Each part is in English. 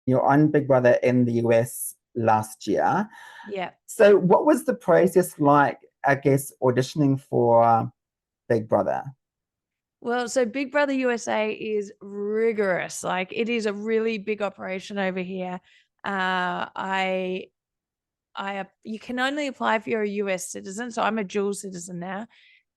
you're on Big Brother in the US last year. Yeah. So what was the process like, I guess, auditioning for Big Brother? Well, so Big Brother USA is rigorous. Like it is a really big operation over here. I you can only apply if you're a US citizen. So I'm a dual citizen now.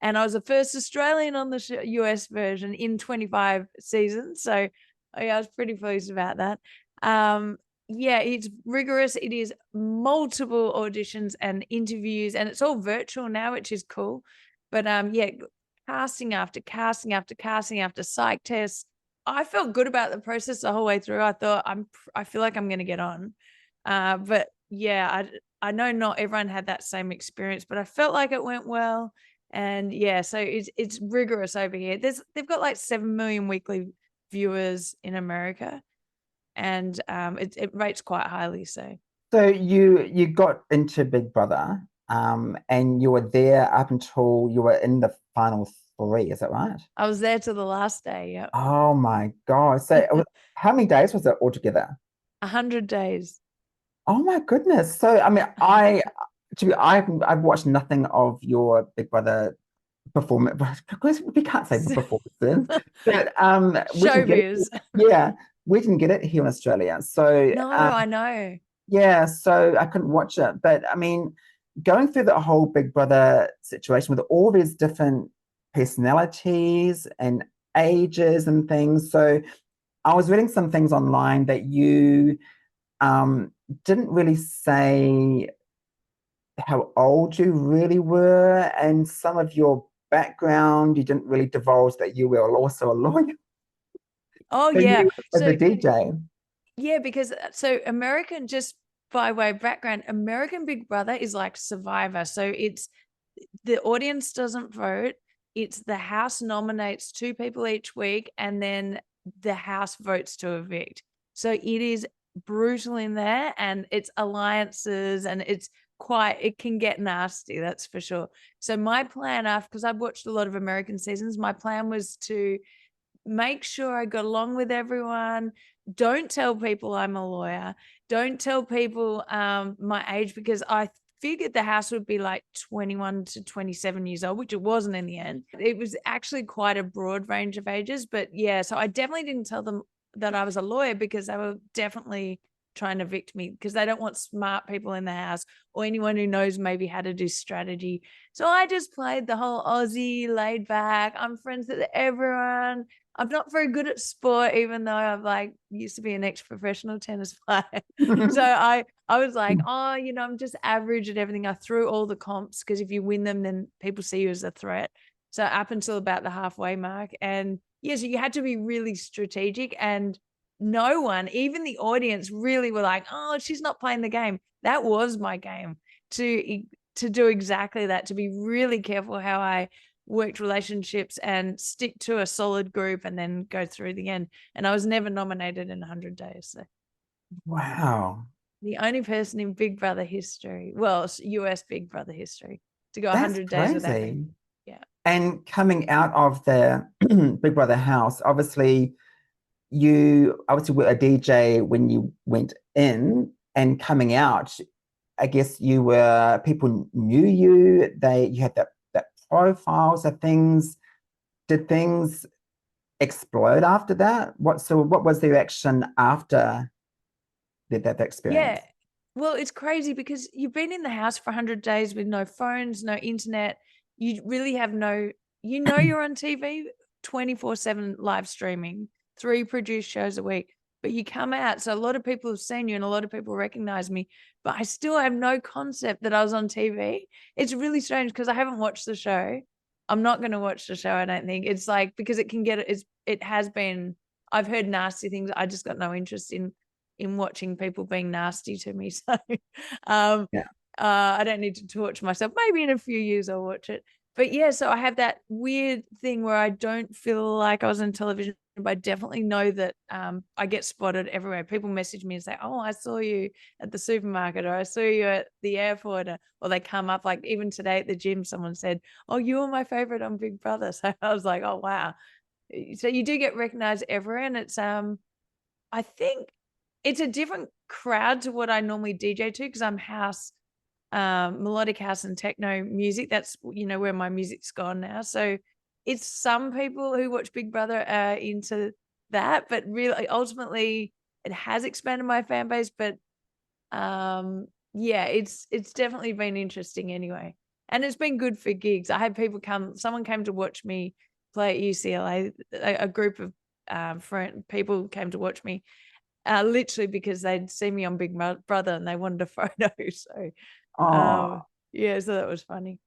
And I was the first Australian on the US version in 25 seasons. So I was pretty pleased about that. Um, yeah, it's rigorous. It is multiple auditions and interviews, and it's all virtual now, which is cool. But yeah, casting after casting after casting after psych tests. I felt good about the process the whole way through. I thought I feel like I'm going to get on. But yeah, I know not everyone had that same experience, but I felt like it went well. And yeah, so it's rigorous over here. They've got like 7 million weekly viewers in America, and it rates quite highly. So So you got into Big Brother, and you were there up until you were in the final three, is that right? I was there till the last day. Yep. Oh my God. So how many days was it altogether? 100 days. Oh my goodness. So I mean, I've watched nothing of your Big Brother performance. Because we can't say performances, but we didn't get it. Showbiz. Yeah, we didn't get it here in Australia. So No, I know. yeah, so I couldn't watch it. But I mean, going through the whole Big Brother situation with all these different personalities and ages and things. So I was reading some things online that you um, didn't really say how old you really were, and some of your background, you didn't really divulge that you were also a lawyer Oh and yeah. you as a So DJ. yeah, because so American, just by way of background, American Big Brother is like Survivor. So it's the audience doesn't vote. It's the house nominates two people each week, and then the house votes to evict. So it is brutal in there, and it's alliances, and it can get nasty, that's for sure. So my plan after, because I've watched a lot of American seasons, my plan was to make sure I got along with everyone. Don't tell people I'm a lawyer. Don't tell people my age, because I figured the house would be like 21 to 27 years old, which it wasn't in the end. It was actually quite a broad range of ages. But yeah, so I definitely didn't tell them that I was a lawyer, because they were definitely trying to evict me, because they don't want smart people in the house or anyone who knows maybe how to do strategy. So I just played the whole Aussie laid back. I'm friends with everyone. I'm not very good at sport, even though I've like used to be an ex-professional tennis player. So I was like, oh, I'm just average at everything. I threw all the comps, because if you win them, then people see you as a threat. So up until about the halfway mark. And yeah, so you had to be really strategic, and no one, even the audience, really were like, oh, she's not playing the game. That was my game, to do exactly that, to be really careful how I worked relationships and stick to a solid group and then go through the end. And I was never nominated in 100 days. So Wow, the only person in Big Brother history, well, US Big Brother history, to go that's 100 days without being. crazy. Yeah. And coming out of the Big Brother house, obviously you obviously were a DJ when you went in, and coming out, I guess people knew you, you had that profile. So did things explode after that? What was the reaction after that Yeah. experience? Well, it's crazy, because you've been in the house for 100 days with no phones, no internet. You really have you're on TV 24/7 live streaming, 3 produced shows a week, but you come out. So a lot of people have seen you and a lot of people recognize me, but I still have no concept that I was on TV. It's really strange, because I haven't watched the show. I'm not going to watch the show, I don't think. It's like, because it has been, I've heard nasty things. I just got no interest in watching people being nasty to me. So um, Yeah. I don't need to torture myself. Maybe in a few years I'll watch it. But yeah, so I have that weird thing where I don't feel like I was on television, but I definitely know that I get spotted everywhere. People message me and say, oh, I saw you at the supermarket, or I saw you at the airport, or they come up, like even today at the gym, someone said, oh, you were my favorite on Big Brother. So I was like, oh, wow. So you do get recognized everywhere. And it's, I think it's a different crowd to what I normally DJ to, because I'm house, melodic house and techno music. That's, you know, where my music's gone now. So it's some people who watch Big Brother are into that, but really ultimately it has expanded my fan base. But yeah, it's definitely been interesting anyway. And it's been good for gigs. I had people come, someone came to watch me play at UCLA, a group of people came to watch me literally because they'd seen me on Big Brother and they wanted a photo. So Oh, yeah, so that was funny.